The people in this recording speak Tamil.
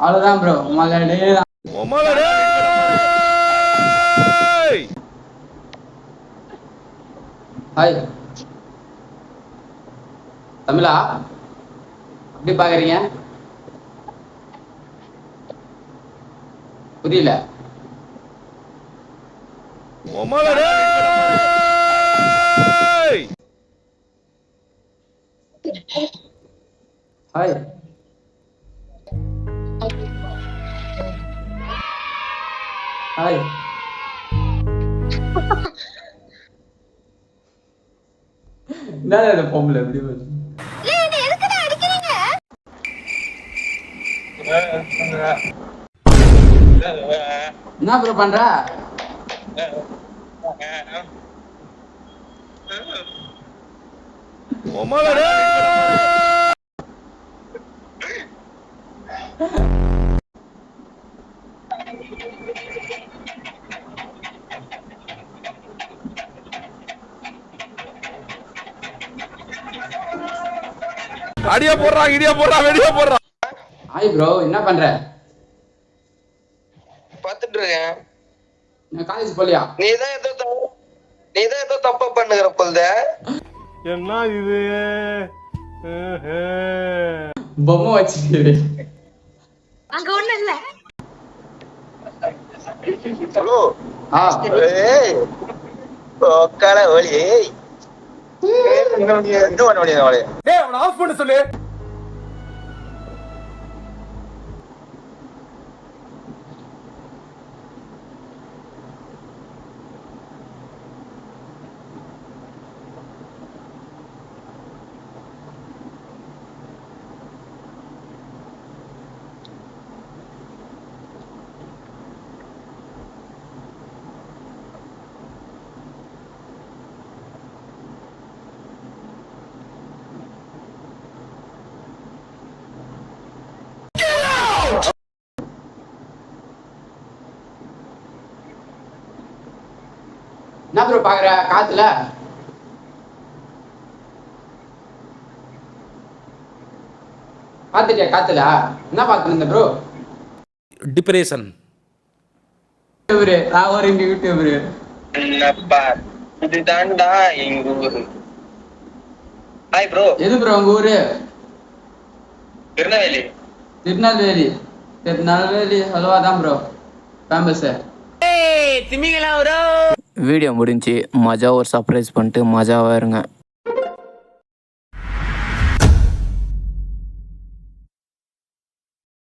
அவ்வளவுதான் ப்ரோ. உமாலடே ஹாய் தமிழா, எப்படி பாக்குறீங்க? புரியல. ஹாய் ஹாய் என்ன பொம்பளை எப்படி வருது? என்ன ப்ரோ பண்ற? அடியா போடுறா, இடியா போடுறா, வெடியா போடுறா. ஹாய் ப்ரோ, என்ன பண்ற? பாத்துட்டு இருக்கேன். நான் காலேஜ் போலியா? நீதான் ஏதோ தப்பா பண்ணுகிற போல்த. என்ன இது பொம்மை வச்சுட்டு அங்க ஒண்ணு இல்ல. ஹலோ ஏய் ஓக்கட ஓலி எங்க பண்ண ஓலி டேய் அவன ஆஃப் பண்ண சொல்லு. என்ன ப்ரோ பாக்குற காத்துல? பாத்துட்டியா காத்துல? என்ன பாத்து இருந்த ப்ரோ? டிப்ரேஷன். நான் ஒரு இங்க யூடியூபரு. என்னப்பா இதுதான்டா எங்க ஊரு. Hi bro. எது ப்ரோ உங்க ஊரு? திருநெல்வேலி. திருநெல்வேலி. திருநெல்வேலி ஹல்வா தான் ப்ரோ ஃபேமஸ். வீடியோ முடிஞ்சு மஜா ஒரு சர்ப்ரைஸ் பண்ணிட்டு மஜாவாக இருங்க.